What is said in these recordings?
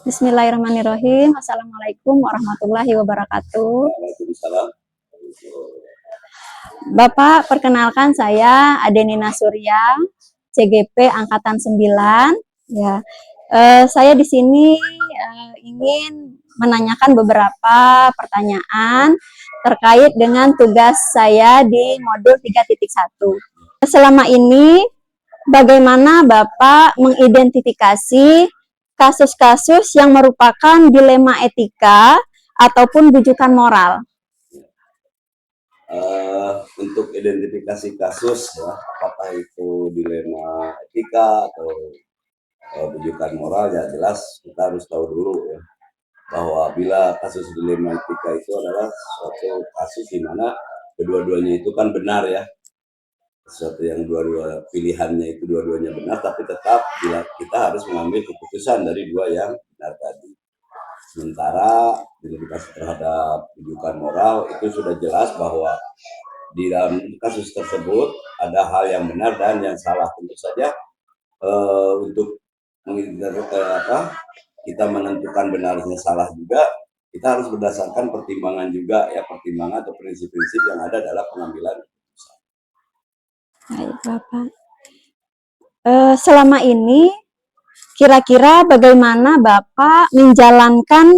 Bismillahirrahmanirrahim. Assalamualaikum warahmatullahi wabarakatuh. Waalaikumsalam. Bapak, perkenalkan saya Adenina Surya, CGP Angkatan 9. Ya, saya di sini ingin menanyakan beberapa pertanyaan terkait dengan tugas saya di modul 3.1. Selama ini, bagaimana Bapak mengidentifikasi kasus-kasus yang merupakan dilema etika ataupun bujukan moral? Untuk identifikasi kasus ya, apakah itu dilema etika atau bujukan moral, ya jelas kita harus tahu dulu ya, bahwa bila kasus dilema etika itu adalah suatu kasus di mana kedua-duanya itu kan benar ya, sesuatu yang dua-dua pilihannya itu dua-duanya benar, tapi tetap bila kita harus mengambil keputusan dari dua yang benar tadi. Sementara identifikasi terhadap rujukan moral itu sudah jelas bahwa di dalam kasus tersebut ada hal yang benar dan yang salah. Tentu saja untuk kita menentukan benarnya salah juga, kita harus berdasarkan pertimbangan juga ya, pertimbangan atau prinsip-prinsip yang ada dalam pengambilan keputusan. Baik, Bapak. Selama ini kira-kira bagaimana Bapak menjalankan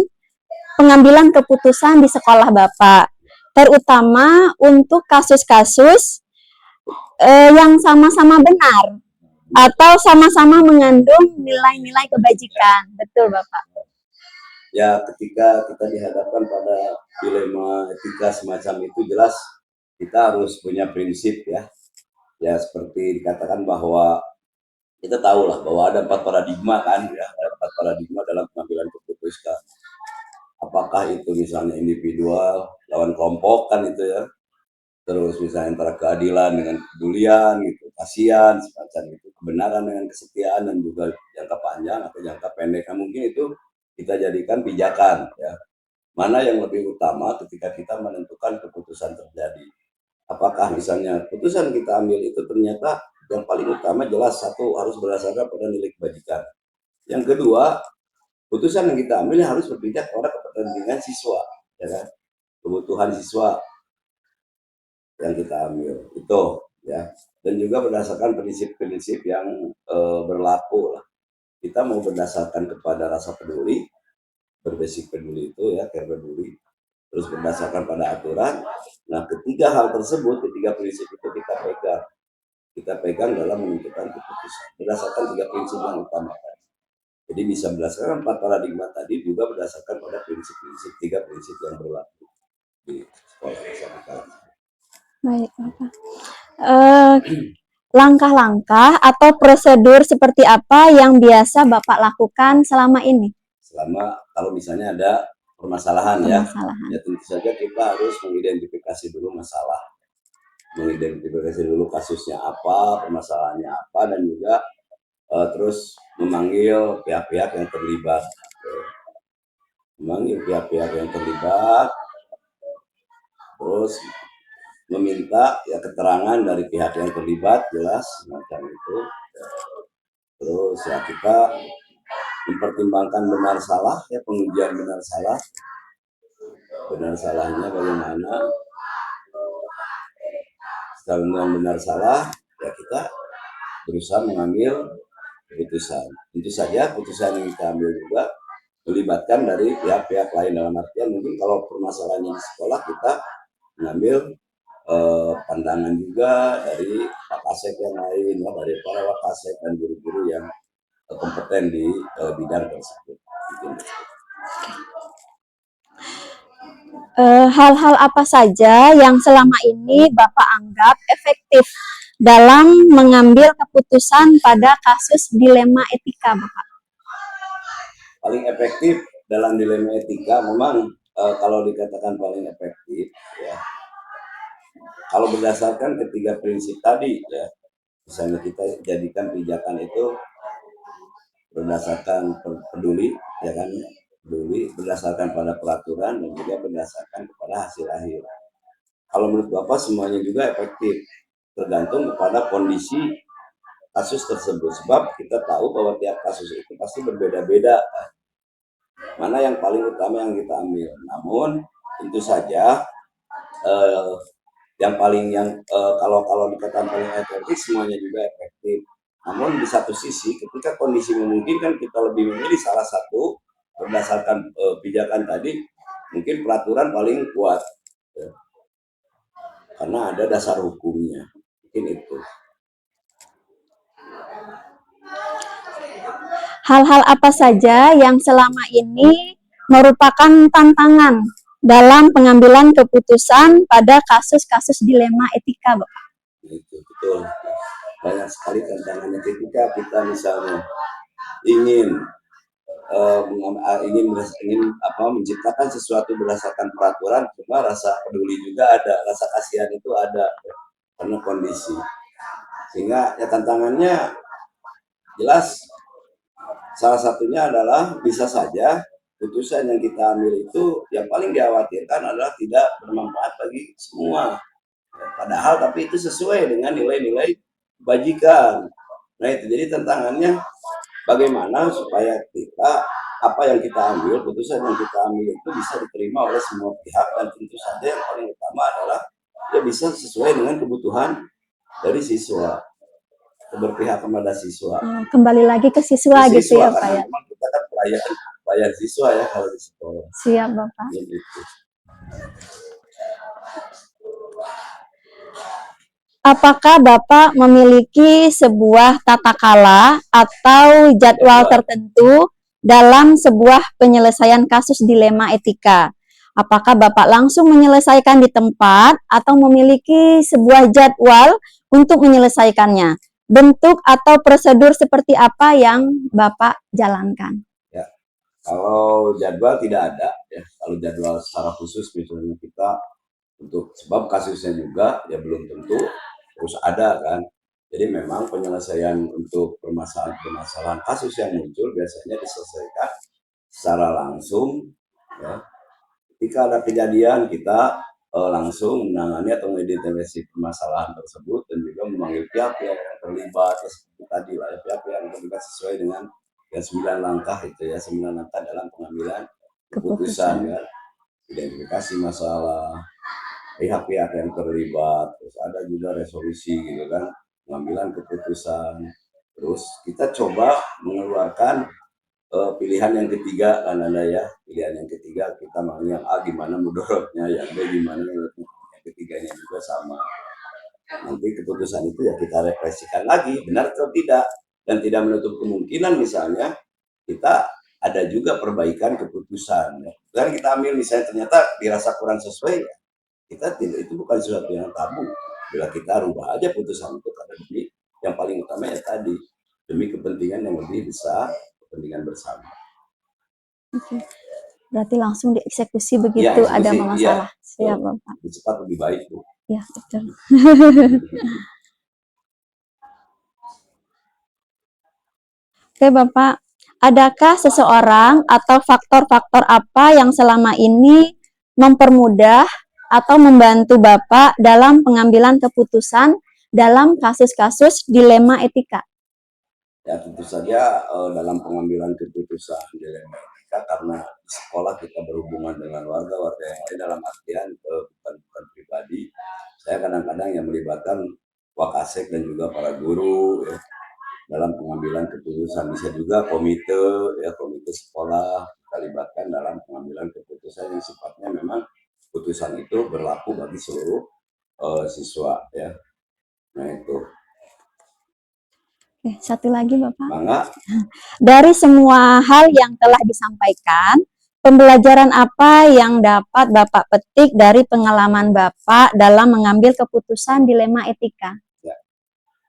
pengambilan keputusan di sekolah Bapak, terutama untuk kasus-kasus yang sama-sama benar atau sama-sama mengandung nilai-nilai kebajikan, betul Bapak? Ya, ketika kita dihadapkan pada dilema etika semacam itu, jelas kita harus punya prinsip ya. Ya, seperti dikatakan bahwa kita tahu lah bahwa ada 4 paradigma kan ya, ada 4 paradigma dalam pengambilan keputusan. Apakah itu misalnya individual lawan kelompok kan itu ya, terus misalnya antara keadilan dengan kepedulian gitu, kasihan semacam itu, kebenaran dengan kesetiaan, dan juga jangka panjang atau jangka pendek. Nah, mungkin itu kita jadikan pijakan ya, mana yang lebih utama ketika kita menentukan keputusan terjadi. Apakah misalnya keputusan kita ambil itu ternyata yang paling utama jelas satu harus berdasarkan pada nilai kebajikan. Yang kedua, putusan yang kita ambil harus berpijak pada kepentingan siswa, ya kan? Kebutuhan siswa yang kita ambil itu ya, dan juga berdasarkan prinsip-prinsip yang berlaku lah. Kita mau berdasarkan kepada rasa peduli, berbasis peduli itu ya, care peduli, terus berdasarkan pada aturan. Nah, ketiga hal tersebut, ketiga prinsip itu kita pegang dalam menentukan keputusan berdasarkan tiga prinsip yang utama. Jadi bisa berdasarkan 4 paradigma tadi, juga berdasarkan pada prinsip-prinsip, tiga prinsip yang berlaku di sekolah SMK. Baik, Bapak. Langkah-langkah atau prosedur seperti apa yang biasa Bapak lakukan selama ini? Selama kalau misalnya ada permasalahan ya, tentu saja kita harus mengidentifikasi dulu masalah, mengidentifikasi dulu kasusnya apa, permasalahannya apa, dan juga terus memanggil pihak-pihak yang terlibat, terus meminta ya keterangan dari pihak yang terlibat, jelas macam itu. Terus ya kita mempertimbangkan benar salah ya, pengujian benar salahnya bagaimana. Setelah benar salah ya kita berusaha mengambil keputusan. Tentu saja keputusan yang kita ambil juga melibatkan dari pihak-pihak lain, dalam artian mungkin kalau permasalahannya di sekolah kita mengambil pandangan juga dari Wakasek yang lain, dari para Wakasek dan guru-guru yang kompeten di bidang tersebut. Hal-hal apa saja yang selama ini Bapak anggap efektif dalam mengambil keputusan pada kasus dilema etika, Bapak? Paling efektif dalam dilema etika memang kalau dikatakan paling efektif ya, kalau berdasarkan ketiga prinsip tadi ya, misalnya kita jadikan pijakan itu berdasarkan peduli ya kan, peduli berdasarkan pada peraturan dan juga berdasarkan kepada hasil akhir. Kalau menurut Bapak semuanya juga efektif, tergantung kepada kondisi kasus tersebut, sebab kita tahu bahwa tiap kasus itu pasti berbeda-beda. mana yang paling utama yang kita ambil. Namun tentu saja kalau dikatakan paling efektif, semuanya juga efektif. Namun di satu sisi ketika kondisi memungkinkan, kita lebih memilih salah satu berdasarkan pijakan tadi, mungkin peraturan paling kuat ya, karena ada dasar hukumnya, mungkin itu. Hal-hal apa saja yang selama ini merupakan tantangan dalam pengambilan keputusan pada kasus-kasus dilema etika, Bapak? Itu betul, banyak sekali tantangannya ketika kita misalnya ingin menciptakan sesuatu berdasarkan peraturan, cuma rasa peduli juga ada, rasa kasihan itu ada ya, karena kondisi. Sehingga ya tantangannya jelas, salah satunya adalah bisa saja putusan yang kita ambil itu yang paling dikhawatirkan adalah tidak bermanfaat bagi semua. Padahal tapi itu sesuai dengan nilai-nilai kebajikan. Nah itu jadi tantangannya, bagaimana supaya apa yang kita ambil, putusan yang kita ambil itu bisa diterima oleh semua pihak, dan tentu saja yang paling utama adalah dia bisa sesuai dengan kebutuhan dari siswa, berpihak kepada siswa. Kembali lagi ke siswa, gitu ya, Pak ya. Memang kita kan pelayan siswa ya kalau di sekolah. Siap, Bapak. Gitu. Apakah Bapak memiliki sebuah tata kala atau jadwal tertentu dalam sebuah penyelesaian kasus dilema etika? Apakah Bapak langsung menyelesaikan di tempat atau memiliki sebuah jadwal untuk menyelesaikannya? Bentuk atau prosedur seperti apa yang Bapak jalankan? Ya, kalau jadwal tidak ada ya. Kalau jadwal secara khusus misalnya kita untuk sebab kasusnya juga ya belum tentu terus ada kan. Jadi memang penyelesaian untuk permasalahan kasus yang muncul biasanya diselesaikan secara langsung ya. Ketika ada kejadian kita langsung menangani atau mengidentifikasi permasalahan tersebut dan juga memanggil pihak yang terlibat ya, seperti tadi lah ya, pihak yang terlibat sesuai dengan 9 langkah itu ya, 9 langkah dalam pengambilan keputusan ya, identifikasi masalah, pihak-pihak yang terlibat, terus ada juga resolusi gitu kan, pengambilan keputusan, terus kita coba mengeluarkan pilihan yang ketiga kan ada ya, pilihan yang ketiga kita mau yang A gimana mudorotnya, yang B gimana, yang ketiganya juga sama. Nanti keputusan itu ya kita refleksikan lagi benar atau tidak, dan tidak menutup kemungkinan misalnya kita ada juga perbaikan keputusan ya. Dan kita ambil misalnya ternyata dirasa kurang sesuai ya, kita tidak, itu bukan sesuatu yang tabu bila kita rubah aja putusan itu karena demi yang paling utama ya tadi, demi kepentingan yang lebih besar, kepentingan bersama. Oke. Berarti langsung dieksekusi begitu ya, ada masalah. Ya. Siap, Bapak. Lebih cepat lebih baik, Bu. Ya, betul. Oke, Bapak. Adakah seseorang atau faktor-faktor apa yang selama ini mempermudah atau membantu Bapak dalam pengambilan keputusan dalam kasus-kasus dilema etika? Ya tentu saja dalam pengambilan keputusan dilema etika, karena di sekolah kita berhubungan dengan warga-warga yang lain dalam artian bukan pribadi. Saya kadang-kadang yang melibatkan wakasek dan juga para guru ya, dalam pengambilan keputusan. Bisa juga komite sekolah kita libatkan dalam pengambilan keputusan yang sifatnya memang keputusan itu berlaku bagi seluruh siswa ya. Nah itu. Oke, satu lagi Bapak. Bangga. Dari semua hal yang telah disampaikan, pembelajaran apa yang dapat Bapak petik dari pengalaman Bapak dalam mengambil keputusan dilema etika? Ya,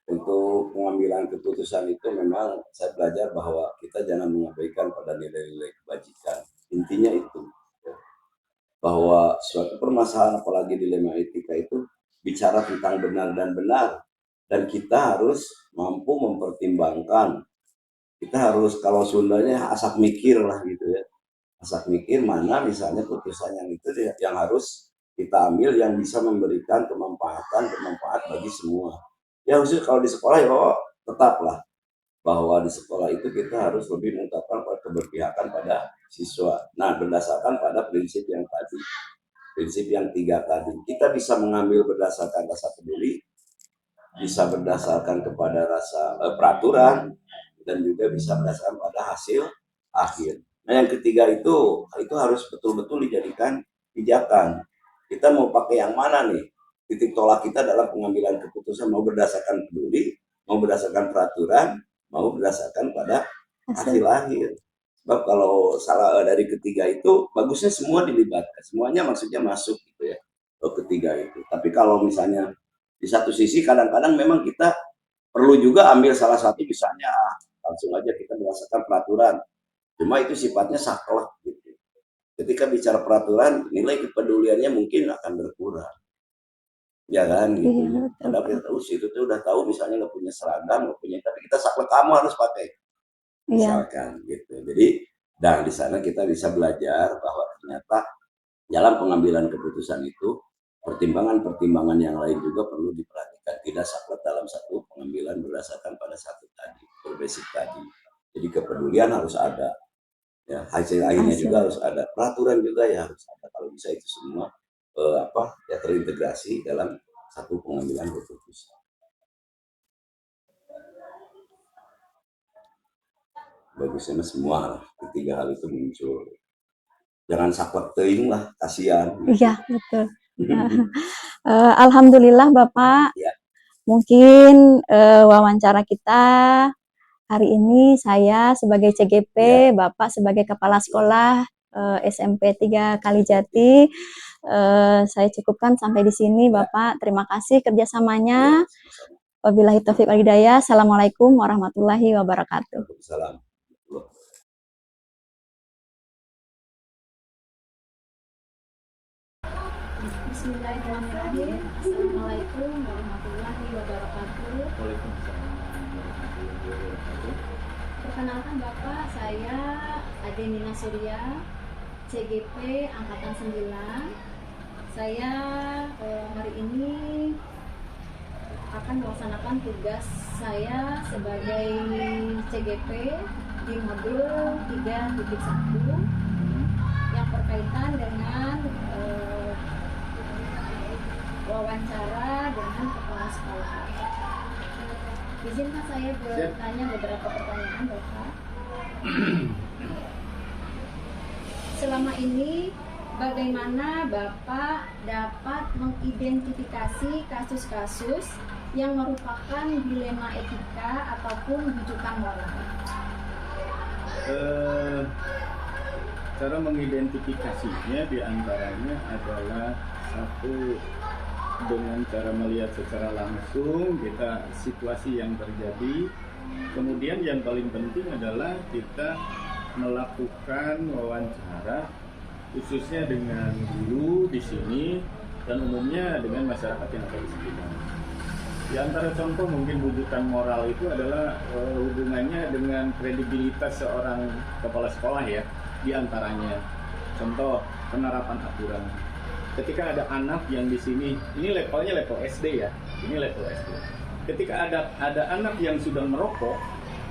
untuk pengambilan keputusan itu memang saya belajar bahwa kita jangan mengabaikan pada nilai-nilai kebajikan. Intinya itu, bahwa suatu permasalahan apalagi dilema etika itu bicara tentang benar dan benar. Dan kita harus mampu mempertimbangkan. Kita harus, kalau Sundanya asak mikir lah gitu ya. Asak mikir mana misalnya putusan yang itu yang harus kita ambil yang bisa memberikan bermanfaat bagi semua. Ya khusus kalau di sekolah ya tetaplah bahwa di sekolah itu kita harus lebih mengungkapkan keberpihakan pada siswa. Nah, berdasarkan pada prinsip yang tadi, prinsip yang 3 tadi, kita bisa mengambil berdasarkan rasa peduli, bisa berdasarkan kepada rasa peraturan, dan juga bisa berdasarkan pada hasil akhir. Nah, yang ketiga itu harus betul-betul dijadikan pijakan. Kita mau pakai yang mana nih? Titik tolak kita dalam pengambilan keputusan, mau berdasarkan peduli, mau berdasarkan peraturan, mau berdasarkan pada hasil akhir. Sebab kalau salah dari ketiga itu, bagusnya semua dilibatkan, semuanya maksudnya masuk gitu ya, ketiga itu. Tapi kalau misalnya di satu sisi kadang-kadang memang kita perlu juga ambil salah satu, misalnya langsung aja kita berdasarkan peraturan, cuma itu sifatnya saklek gitu. Ketika bicara peraturan, nilai kepeduliannya mungkin akan berkurang, ya kan gitu. Iya, betul, Padahal kita tahu sih, itu tuh udah tahu misalnya nggak punya seragam, nggak punya, tapi kita saklek, kamu harus pakai, Iya, misalkan gitu. Jadi, dan di sana kita bisa belajar bahwa ternyata dalam pengambilan keputusan itu pertimbangan-pertimbangan yang lain juga perlu diperhatikan. Tidak saklek dalam satu pengambilan berdasarkan pada satu tadi, berbasic tadi. Jadi kepedulian harus ada, ya, hasil akhirnya juga harus ada, peraturan juga ya harus ada. Kalau bisa itu semua ya terintegrasi dalam satu pengambilan keputusan. Bagusnya semua ketiga hal itu muncul. Jangan saklek teuing lah, kasihan. iya, betul. Alhamdulillah Bapak, Ya. mungkin wawancara kita hari ini saya sebagai CGP, Ya. Bapak sebagai Kepala Sekolah SMP 3 Kalijati, saya cukupkan sampai di sini Bapak. Terima kasih kerjasamanya. Wabillahi taufiq wal hidayah. Assalamualaikum warahmatullahi wabarakatuh. Waalaikumsalam. Bismillahirrahmanirrahim. Assalamualaikum warahmatullahi wabarakatuh. Waalaikumsalam warahmatullahi wabarakatuh. Perkenalkan Bapak, saya Adenina Surya, CGP Angkatan 9. Saya hari ini akan melaksanakan tugas saya sebagai CGP di modul 3.1 yang berkaitan dengan wawancara dengan kepala sekolah. Izinkan saya bertanya beberapa pertanyaan, Bapak. Selama ini, bagaimana Bapak dapat mengidentifikasi kasus-kasus yang merupakan dilema etika ataupun rujukan moral? Cara mengidentifikasinya diantaranya adalah satu, dengan cara melihat secara langsung kita situasi yang terjadi. Kemudian yang paling penting adalah kita melakukan wawancara khususnya dengan guru di sini dan umumnya dengan masyarakat yang ada di sekitar. Di antara contoh mungkin rujukan moral itu adalah hubungannya dengan kredibilitas seorang kepala sekolah ya. Di antaranya contoh penerapan aturan. Ketika ada anak yang di sini, ini levelnya level SD ya, ini level SD. Ketika ada anak yang sudah merokok,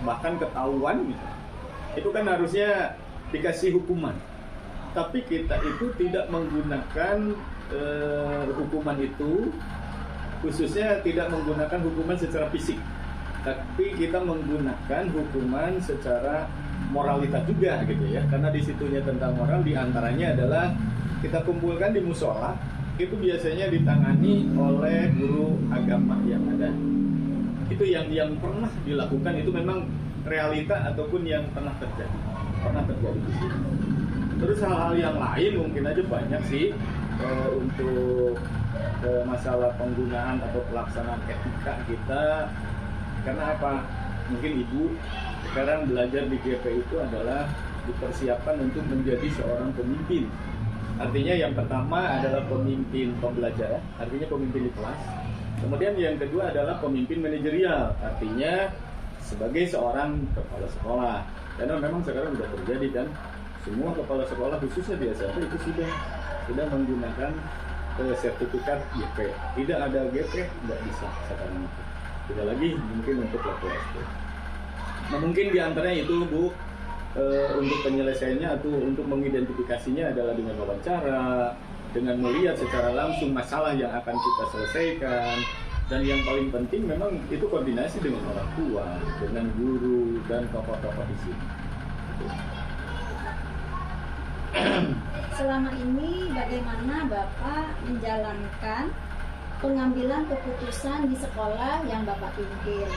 bahkan ketahuan gitu, itu kan harusnya dikasih hukuman. Tapi kita itu tidak menggunakan hukuman itu, khususnya tidak menggunakan hukuman secara fisik, tapi kita menggunakan hukuman secara moralitas juga gitu ya. Karena disitunya tentang moral, diantaranya adalah kita kumpulkan di musola, itu biasanya ditangani oleh guru agama yang ada. Itu yang pernah dilakukan, itu memang realita ataupun yang pernah terjadi di sini. Terus hal-hal yang lain mungkin aja banyak sih untuk masalah penggunaan atau pelaksanaan etika kita. Karena apa? Mungkin ibu sekarang belajar di GP itu adalah dipersiapkan untuk menjadi seorang pemimpin. Artinya yang pertama adalah pemimpin pembelajaran, artinya pemimpin di kelas. Kemudian yang kedua adalah pemimpin manajerial, artinya sebagai seorang kepala sekolah. Karena memang sekarang sudah terjadi kan, semua kepala sekolah khususnya di SMP itu sudah menggunakan sertifikat GP. Tidak ada GP, tidak bisa sekarang itu. Tidak lagi mungkin untuk level SD. Nah mungkin diantaranya itu Bu, untuk penyelesaiannya atau untuk mengidentifikasinya adalah dengan wawancara, dengan melihat secara langsung masalah yang akan kita selesaikan. Dan yang paling penting memang itu koordinasi dengan orang tua, dengan guru dan tokoh-tokoh di sini. Selama ini bagaimana Bapak menjalankan pengambilan keputusan di sekolah yang Bapak pimpin?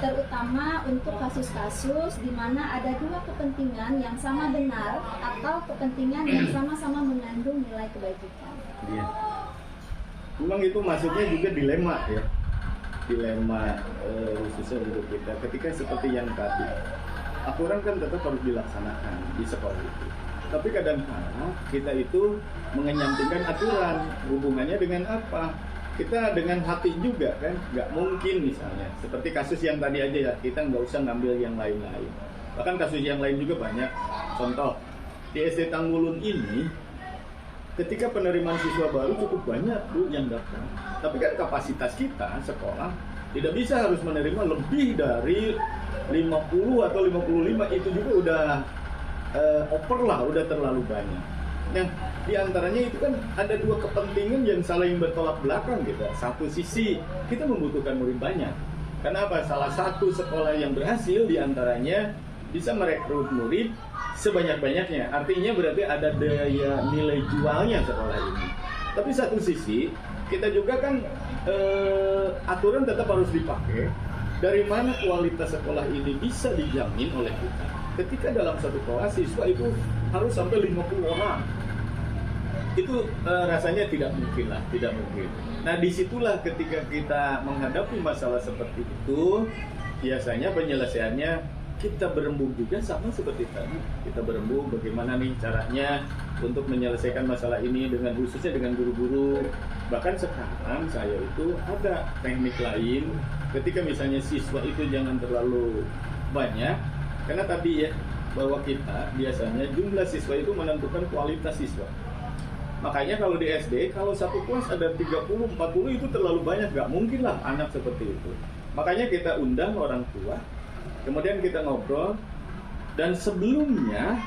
Terutama untuk kasus-kasus di mana ada dua kepentingan yang sama benar atau kepentingan yang sama-sama mengandung nilai kebajikan. Iya. Memang itu masuknya juga dilema ya, dilema khususnya untuk kita. Ketika seperti yang tadi, aturan kan tetap harus dilaksanakan di sekolah itu. Tapi kadang-kadang kita itu mengenyampingkan aturan, hubungannya dengan apa? Kita dengan hati juga kan, nggak mungkin misalnya seperti kasus yang tadi aja ya, kita nggak usah ngambil yang lain-lain. Bahkan kasus yang lain juga banyak. Contoh di SD Tanggulun ini, ketika penerimaan siswa baru cukup banyak Bu yang datang. Tapi kan kapasitas kita sekolah tidak bisa harus menerima lebih dari 50 atau 55, itu juga udah over lah, udah terlalu banyak. Nah, di antaranya itu kan ada dua kepentingan yang saling bertolak belakang gitu. Satu sisi kita membutuhkan murid banyak. Kenapa? Salah satu sekolah yang berhasil di antaranya bisa merekrut murid sebanyak-banyaknya. Artinya berarti ada daya nilai jualnya sekolah ini. Tapi satu sisi kita juga kan aturan tetap harus dipakai. Dari mana kualitas sekolah ini bisa dijamin oleh kita? Ketika dalam satu kelas siswa itu harus sampai 50 orang. Itu rasanya tidak mungkin lah, tidak mungkin. Nah disitulah ketika kita menghadapi masalah seperti itu, biasanya penyelesaiannya kita berembuk juga sama seperti tadi. Kita berembuk bagaimana nih caranya untuk menyelesaikan masalah ini dengan khususnya dengan guru-guru. Bahkan sekarang saya itu ada teknik lain ketika misalnya siswa itu jangan terlalu banyak, karena tadi ya bahwa kita biasanya jumlah siswa itu menentukan kualitas siswa. Makanya kalau di SD, kalau satu kelas ada 30, 40 itu terlalu banyak, nggak mungkin lah anak seperti itu. Makanya kita undang orang tua, kemudian kita ngobrol, dan sebelumnya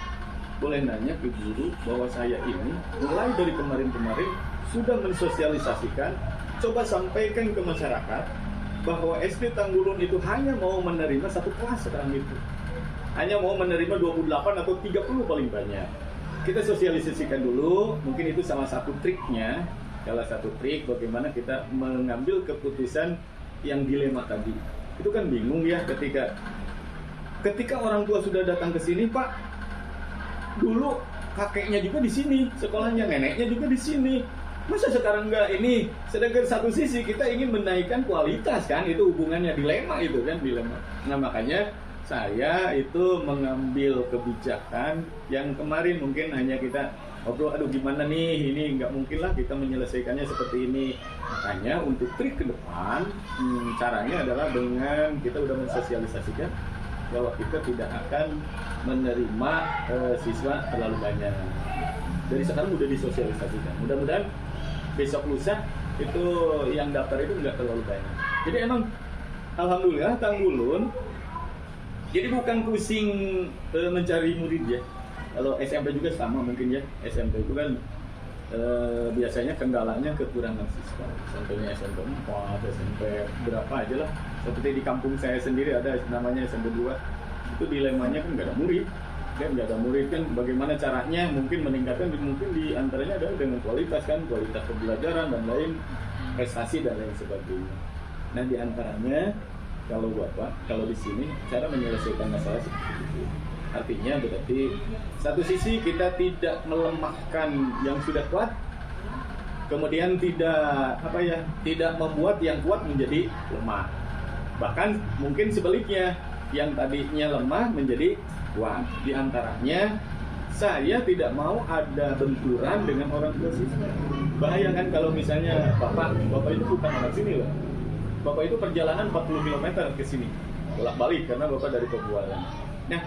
boleh nanya ke guru bahwa saya ini mulai dari kemarin-kemarin sudah mensosialisasikan, coba sampaikan ke masyarakat bahwa SD Tanggulun itu hanya mau menerima satu kelas sekarang itu. Hanya mau menerima 28 atau 30 paling banyak. Kita sosialisasikan dulu, mungkin itu salah satu triknya, salah satu trik bagaimana kita mengambil keputusan yang dilema tadi. Itu kan bingung ya ketika orang tua sudah datang ke sini, Pak, dulu kakeknya juga di sini, sekolahnya neneknya juga di sini. Masa sekarang enggak ini? Sedangkan satu sisi kita ingin menaikkan kualitas kan, itu hubungannya dilema itu kan, dilema. Nah makanya saya itu mengambil kebijakan yang kemarin mungkin hanya kita ngobrol, aduh gimana nih, ini nggak mungkin lah kita menyelesaikannya seperti ini. Makanya untuk trik ke depan, caranya adalah dengan kita udah mensosialisasikan bahwa kita tidak akan menerima siswa terlalu banyak. Dari sekarang udah disosialisasikan. Mudah-mudahan besok lusa itu yang daftar itu nggak terlalu banyak. Jadi emang alhamdulillah Tanggulun jadi bukan pusing mencari murid ya. Kalau SMP juga sama mungkin ya. SMP itu kan biasanya kendalanya kekurangan siswa. Contohnya SMP 4, SMP berapa aja lah. Seperti di kampung saya sendiri ada namanya SMP 2. Itu dilemanya kan nggak ada murid. Kan nggak ada murid kan bagaimana caranya mungkin meningkatkan, mungkin di antaranya adalah dengan kualitas kan, kualitas pembelajaran dan lain, prestasi dan lain sebagainya. Nah di antaranya kalau Bapak, kalau di sini cara menyelesaikan masalah seperti itu. Artinya berarti satu sisi kita tidak melemahkan yang sudah kuat, kemudian tidak membuat yang kuat menjadi lemah. Bahkan mungkin sebaliknya, yang tadinya lemah menjadi kuat. Di antaranya saya tidak mau ada benturan dengan orang tua siswa. Bayangkan kalau misalnya Bapak itu bukan orang sini loh. Bapak itu perjalanan 40 km ke sini, bolak-balik karena Bapak dari Pebualan. Nah,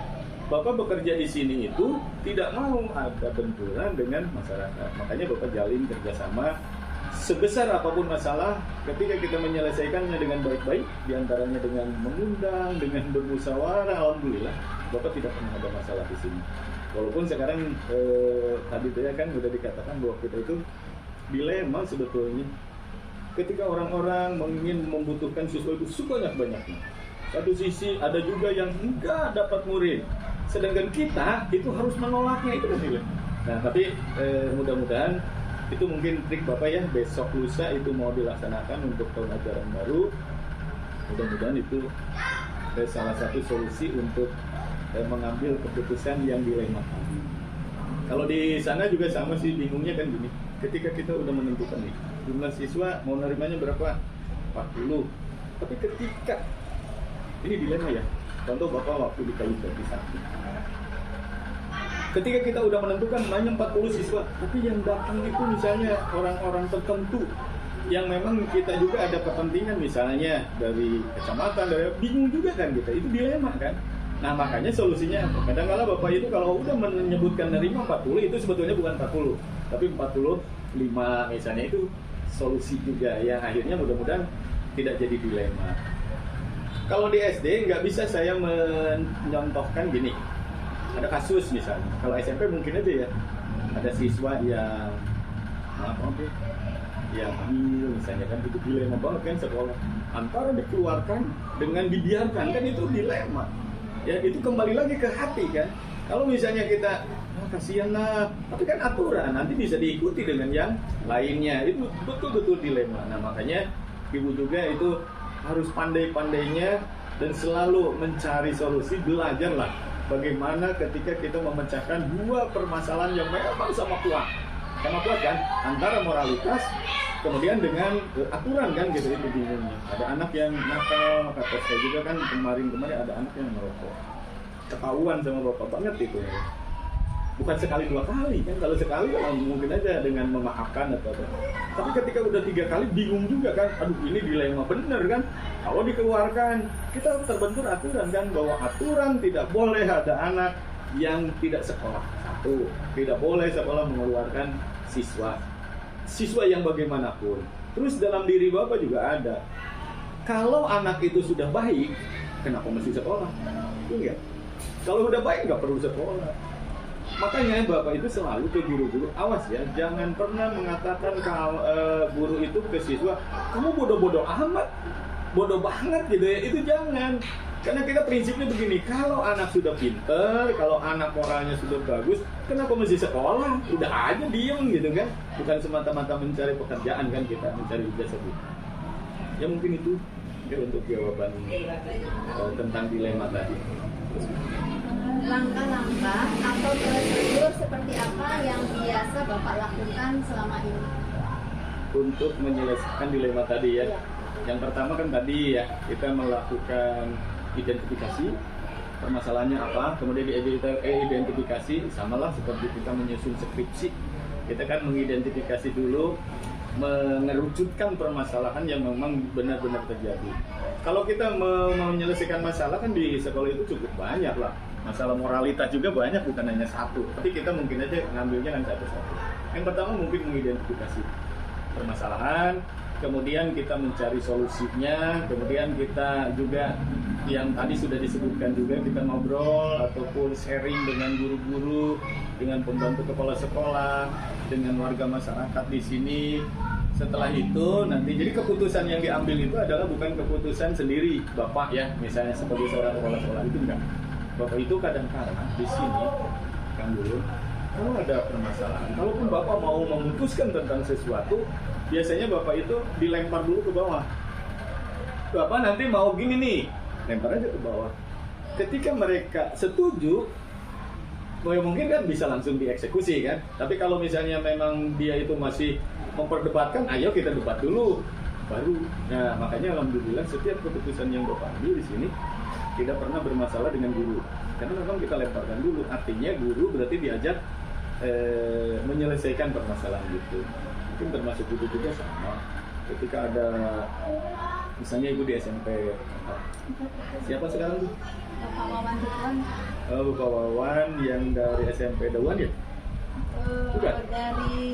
Bapak bekerja di sini itu tidak mau ada benturan dengan masyarakat. Makanya Bapak jalin kerjasama sebesar apapun masalah, ketika kita menyelesaikannya dengan baik-baik, diantaranya dengan mengundang, dengan bermusyawarah, alhamdulillah, Bapak tidak pernah ada masalah di sini. Walaupun sekarang tadi ya kan sudah dikatakan bahwa kita itu dilema sebetulnya. Ketika orang-orang ingin membutuhkan sesuatu sebanyak-banyaknya, satu sisi ada juga yang enggak dapat murid, sedangkan kita itu harus menolaknya, itu kan dilema. Nah, tapi mudah-mudahan itu mungkin trik Bapak ya, besok lusa itu mau dilaksanakan untuk tahun ajaran baru. Mudah-mudahan itu salah satu solusi untuk mengambil keputusan yang dilema tadi. Kalau di sana juga sama sih, bingungnya kan gini. Ketika kita udah menentukan nih, jumlah siswa mau nerimanya berapa? 40. Tapi ketika ini dilema ya. Contoh Bapak waktu dikali 31. Ketika kita udah menentukan hanya 40 siswa, tapi yang datang itu misalnya orang-orang tertentu yang memang kita juga ada kepentingan, misalnya dari kecamatan, dari bingung juga kan kita, itu dilema kan. Nah makanya solusinya, kadang-kadang Bapak itu kalau udah menyebutkan nerima 40, itu sebetulnya bukan 40, tapi 45 misalnya, itu solusi juga yang akhirnya mudah-mudahan tidak jadi dilema. Kalau di SD nggak bisa saya mencontohkan gini. Ada kasus misalnya, kalau SMP mungkin aja ya, ada siswa yang yang hamil misalnya kan, itu dilema banget kan sekolah, antara dikeluarkan dengan dibiarkan, kan itu dilema ya. Itu kembali lagi ke hati kan. Kalau misalnya kita kasihan lah, tapi kan aturan nanti bisa diikuti dengan yang lainnya, itu betul-betul dilema. Nah makanya ibu juga itu harus pandai-pandainya dan selalu mencari solusi, belajarlah bagaimana ketika kita memecahkan dua permasalahan yang memang sama kuat kan, antara moralitas kemudian dengan aturan kan gitu, itu bingungnya. Ada anak yang nakal, kata saya juga kan kemarin ada anak yang merokok, ketahuan sama bapak banget itu ya. Bukan sekali dua kali kan, kalau sekali mungkin aja dengan memaafkan atau apa. Tapi ketika udah 3 kali bingung juga kan, aduh ini dilema bener kan. Kalau dikeluarkan, kita terbentur aturan kan, bahwa aturan tidak boleh ada anak yang tidak sekolah. Satu, tidak boleh sekolah mengeluarkan siswa yang bagaimanapun. Terus dalam diri Bapak juga ada, kalau anak itu sudah baik, kenapa mesti sekolah? Enggak. Kalau udah baik nggak perlu sekolah. Makanya Bapak itu selalu ke guru-guru, awas ya, jangan pernah mengatakan guru itu ke siswa, kamu bodoh-bodoh amat, bodoh banget gitu ya, itu jangan. Karena kita prinsipnya begini, kalau anak sudah pinter, kalau anak moralnya sudah bagus, kenapa mesti sekolah? Udah aja diem gitu kan, bukan semata-mata mencari pekerjaan kan, kita mencari ijazah. Ya mungkin itu ya untuk jawaban tentang dilema tadi. Langkah-langkah atau prosedur seperti apa yang biasa Bapak lakukan selama ini untuk menyelesaikan dilema tadi ya? Yang pertama kan tadi ya, kita melakukan identifikasi permasalahannya apa, kemudian identifikasi samalah seperti kita menyusun skripsi. Kita kan mengidentifikasi dulu, mengerucutkan permasalahan yang memang benar-benar terjadi. Kalau kita menyelesaikan masalah kan di sekolah itu cukup banyak lah. Masalah moralitas juga banyak, bukan hanya satu. Tapi kita mungkin aja ngambilnya kan satu-satu. Yang pertama mungkin mengidentifikasi permasalahan, kemudian kita mencari solusinya, kemudian kita juga yang tadi sudah disebutkan juga, kita ngobrol ataupun sharing dengan guru-guru, dengan pembantu kepala sekolah, dengan warga masyarakat di sini. Setelah itu nanti, jadi keputusan yang diambil itu adalah bukan keputusan sendiri Bapak ya, misalnya sebagai seorang kepala sekolah, itu enggak. Bapak itu kadang-kadang di sini, Kang Guru, kalau ada permasalahan, kalaupun Bapak mau memutuskan tentang sesuatu, biasanya Bapak itu dilempar dulu ke bawah. Bapak nanti mau gini nih, lempar aja ke bawah. Ketika mereka setuju, mungkin kan bisa langsung dieksekusi kan. Tapi kalau misalnya memang dia itu masih memperdebatkan, ayo kita debat dulu, baru. Nah makanya alhamdulillah setiap keputusan yang Bapak ambil di sini tidak pernah bermasalah dengan guru, karena memang kita lemparkan dulu. Artinya guru berarti diajak menyelesaikan permasalahan gitu. Mungkin termasuk itu juga sama. Ketika ada misalnya ibu di SMP, siapa sekarang tuh? Bapak Wawan Dewan? Bapak Wawan yang dari SMP Dewan ya? Bukan? Dari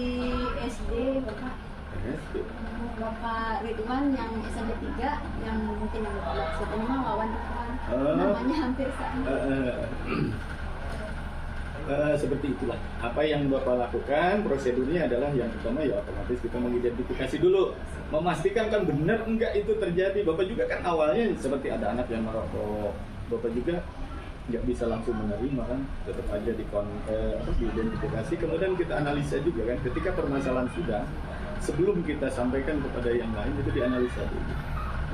SD Bapak. SD. Bapak Ridwan yang SMP 3 yang mungkin yang Bapak maksud ini mah Wawan Ridwan. Namanya hampir sama. Seperti itulah apa yang Bapak lakukan. Prosedurnya adalah yang pertama ya otomatis kita mengidentifikasi dulu, memastikan kan benar enggak itu terjadi. Bapak juga kan awalnya seperti ada anak yang merokok, Bapak juga nggak bisa langsung menerima kan, tetap aja diidentifikasi, kemudian kita analisa juga kan. Ketika permasalahan sudah, sebelum kita sampaikan kepada yang lain itu dianalisa dulu.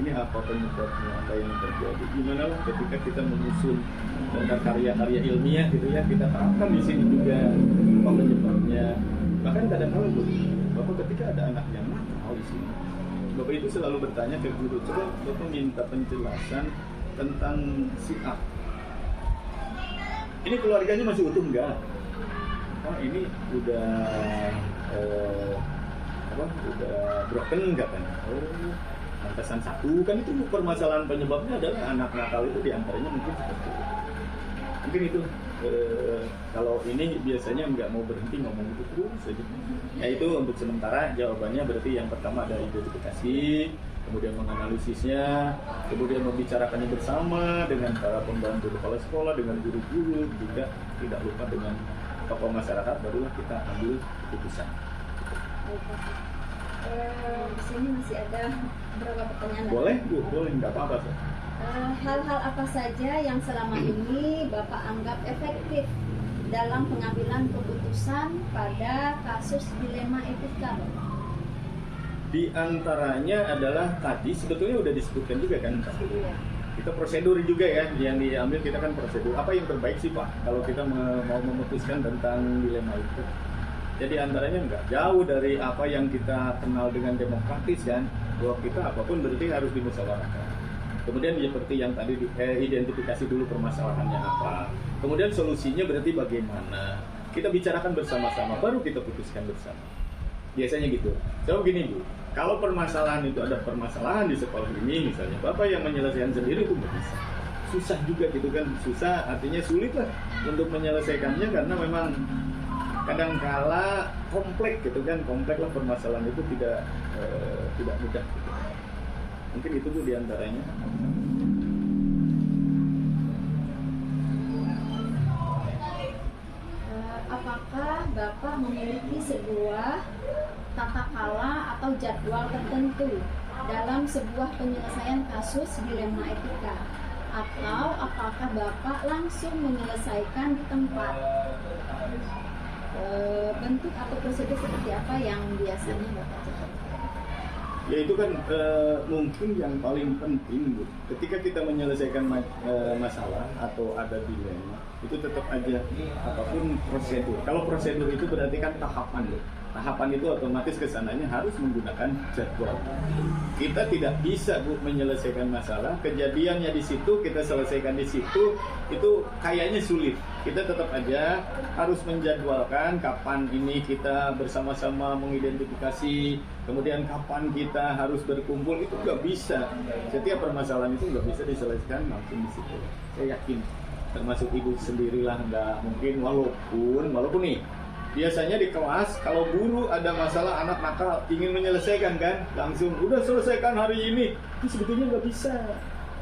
Ini apa penyebabnya, apa yang terjadi, gimana lah ketika kita menyusun tentang karya-karya ilmiah gitu ya, kita terapkan di sini juga apa penyebabnya. Bahkan kadang-kadang Bapak ketika ada anak yang nakal di sini, Bapak itu selalu bertanya ke guru, coba Bapak minta penjelasan tentang si A. Ini keluarganya masih utuh enggak? Oh ini udah udah broken katanya. Oh lantasan satu kan itu permasalahan penyebabnya adalah anak nakal itu diantaranya mungkin seperti itu. Mungkin itu kalau ini biasanya nggak mau berhenti ngomong itu terus saja. Ya itu untuk sementara jawabannya berarti yang pertama ada identifikasi, kemudian menganalisisnya, kemudian membicarakannya bersama dengan para pembantu kepala sekolah, dengan guru-guru, juga tidak lupa dengan tokoh masyarakat, barulah kita ambil keputusan. Di sini masih ada beberapa pertanyaan. Boleh, Bu, boleh, nggak apa-apa. Hal-hal apa saja yang selama ini Bapak anggap efektif dalam pengambilan keputusan pada kasus dilema etika? Di antaranya adalah tadi sebetulnya udah disebutkan juga kan, Iya. kita prosedur juga ya yang diambil. Kita kan prosedur apa yang terbaik sih Pak kalau kita mau memutuskan tentang dilema itu. Jadi antaranya enggak jauh dari apa yang kita kenal dengan demokratis kan, bahwa kita apapun berarti harus dimusyawarahkan. Kemudian seperti yang tadi identifikasi dulu permasalahannya apa, kemudian solusinya berarti bagaimana, kita bicarakan bersama-sama baru kita putuskan bersama. Biasanya gitu. So begini Bu, kalau permasalahan itu ada permasalahan di sekolah ini misalnya, Bapak yang menyelesaikan sendiri itu nggak bisa. Susah juga gitu kan, susah artinya sulit lah untuk menyelesaikannya karena memang kadangkala kompleks gitu kan, kompleks lah permasalahan itu tidak mudah gitu. Mungkin itu tuh diantaranya. Apakah Bapak memiliki sebuah tata kala atau jadwal tertentu dalam sebuah penyelesaian kasus dilema etika? Atau apakah Bapak langsung menyelesaikan di tempat? Bentuk atau prosedur seperti apa yang biasanya Bapak jalankan? Ya itu kan mungkin yang paling penting Bu. Ketika kita menyelesaikan masalah atau ada dilema, itu tetap aja apapun prosedur. Kalau prosedur itu berarti kan tahapan Bu. Tahapan itu otomatis kesananya harus menggunakan jadwal. Kita tidak bisa Bu menyelesaikan masalah, kejadiannya di situ, kita selesaikan di situ, itu kayaknya sulit. Kita tetap aja harus menjadwalkan kapan ini kita bersama-sama mengidentifikasi, kemudian kapan kita harus berkumpul, itu nggak bisa. Setiap permasalahan itu nggak bisa diselesaikan langsung di situ. Saya yakin, termasuk ibu sendirilah nggak mungkin, walaupun nih, biasanya di kelas kalau guru ada masalah anak nakal ingin menyelesaikan kan langsung udah selesaikan hari ini, itu sebetulnya nggak bisa.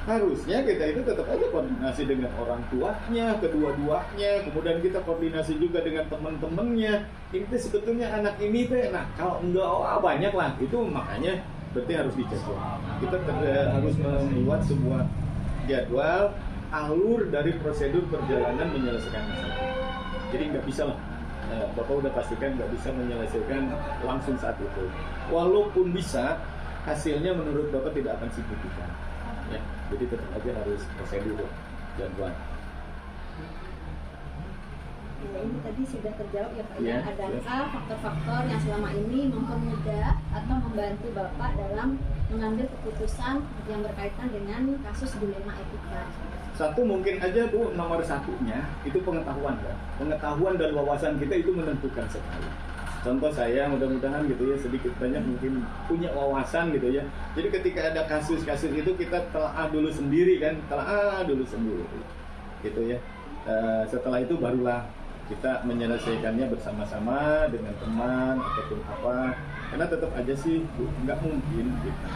Harusnya kita itu tetap aja koordinasi dengan orang tuanya, kedua-duanya, kemudian kita koordinasi juga dengan teman-temannya. Ini sebetulnya anak ini teh nakal enggak, banyak lah, itu makanya berarti harus dijadwal. Kita harus membuat sebuah jadwal alur dari prosedur perjalanan menyelesaikan masalah. Jadi nggak bisa lah. Bapak udah pastikan nggak bisa menyelesaikan langsung saat itu. Walaupun bisa, hasilnya menurut Bapak tidak akan signifikan. Ya, jadi tetap aja harus prosedur jadwal. Ya, ini tadi sudah terjawab ya Pak. Ya, Adakah faktor-faktor yang selama ini mempermudah atau membantu Bapak dalam mengambil keputusan yang berkaitan dengan kasus dilema etika? Satu mungkin aja Bu, nomor satunya itu pengetahuan kan. Pengetahuan dan wawasan kita itu menentukan sekali. Contoh saya mudah-mudahan gitu ya, sedikit banyak mungkin punya wawasan gitu ya. Jadi ketika ada kasus-kasus itu kita telah dulu sendiri kan, gitu ya. Setelah itu barulah kita menyelesaikannya bersama-sama dengan teman ataupun apa, karena tetap aja sih Bu, nggak mungkin kita.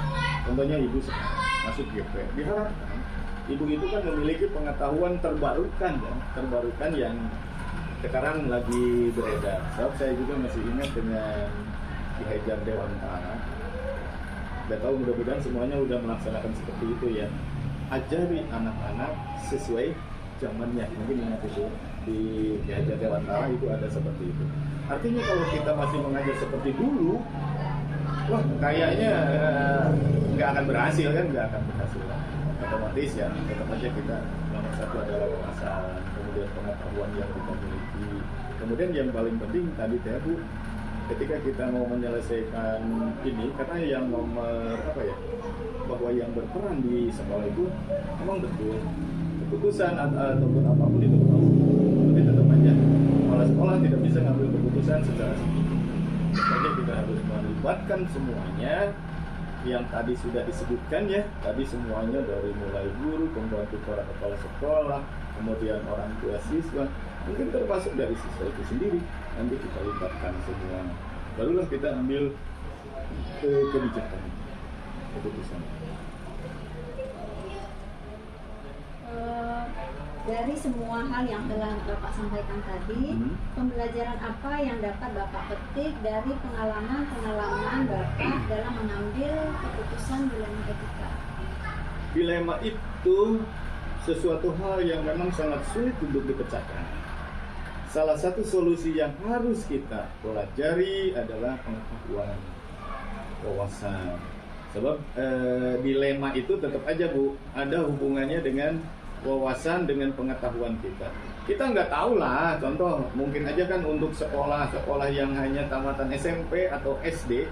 Contohnya ibu sekarang masuk GP, diharapkan ibu itu kan memiliki pengetahuan terbarukan ya, terbarukan yang sekarang lagi beredar. Sebab saya juga masih ingat dengan Ki Hajar Dewantara. Gak tahu, mudah-mudahan semuanya udah melaksanakan seperti itu ya. Ajari anak-anak sesuai zamannya. Mungkin ingat itu di Ki Hajar Dewantara itu ada seperti itu. Artinya kalau kita masih mengajar seperti dulu, wah kayaknya nggak akan berhasil kan, nggak akan berhasil. Otomatis ya tetap aja kita nomor satu adalah wawasan, kemudian pengetahuan yang kita miliki. Kemudian yang paling penting tadi ya Bu, ketika kita mau menyelesaikan ini, karena yang nomor apa ya, bahwa yang berperan di sekolah itu memang betul keputusan ataupun apapun itu betul, tapi tetap aja kepala sekolah tidak bisa ngambil keputusan secara sendiri. Makanya kita harus melibatkan semuanya yang tadi sudah disebutkan ya, tadi semuanya dari mulai guru, pembantu para kepala sekolah, kemudian orang tua siswa, mungkin termasuk dari siswa itu sendiri. Nanti kita libatkan semua, barulah kita ambil kebijakan, keputusan. Dari semua hal yang telah Bapak sampaikan tadi, pembelajaran apa yang dapat Bapak petik dari pengalaman-pengalaman Bapak dalam mengambil keputusan dilema etika? Dilema itu sesuatu hal yang memang sangat sulit untuk dipecahkan. Salah satu solusi yang harus kita pelajari adalah pengetahuan, wawasan. Sebab dilema itu tetap aja Bu, ada hubungannya dengan wawasan, dengan pengetahuan kita. Kita nggak tahu lah, contoh mungkin aja kan untuk sekolah yang hanya tamatan SMP atau SD,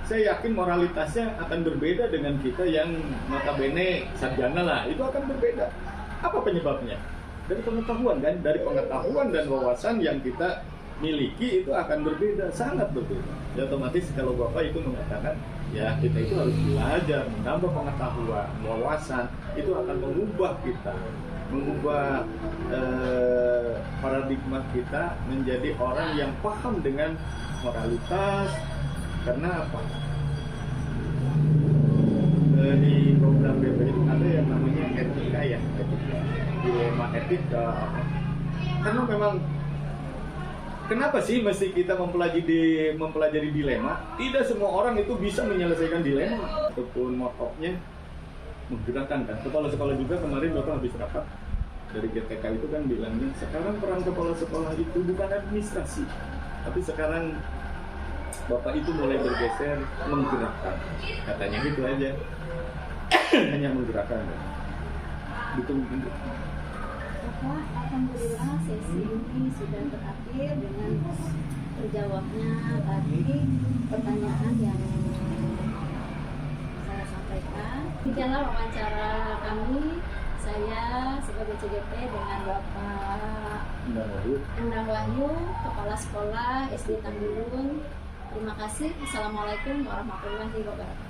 saya yakin moralitasnya akan berbeda dengan kita yang notabene sarjana lah, itu akan berbeda. Apa penyebabnya? Dari pengetahuan kan, dari pengetahuan dan wawasan yang kita miliki itu akan berbeda, sangat berbeda. Ya, otomatis kalau Bapak itu mengatakan ya kita itu harus belajar, menambah pengetahuan, wawasan, itu akan mengubah kita, mengubah paradigma kita menjadi orang yang paham dengan moralitas. Karena apa? Di program BP itu ada yang namanya etika ya, etika, dilema etika. Karena memang kenapa sih mesti kita mempelajari dilema? Tidak semua orang itu bisa menyelesaikan dilema. Ataupun motoknya menggerakkan kan. Kepala sekolah juga kemarin Bapak habis rapat dari GTK itu kan bilangnya sekarang peran kepala sekolah itu bukan administrasi, tapi sekarang Bapak itu mulai bergeser menggerakkan. Katanya gitu aja. Hanya menggerakkan. Betul. Bapak, alhamdulillah sesi ini sudah berakhir dengan terjawabnya tadi pertanyaan yang saya sampaikan. Demikianlah wawancara kami, saya sebagai CGP dengan Bapak Endang Wahyu, Kepala Sekolah SD Tambulun. Terima kasih. Assalamualaikum warahmatullahi wabarakatuh.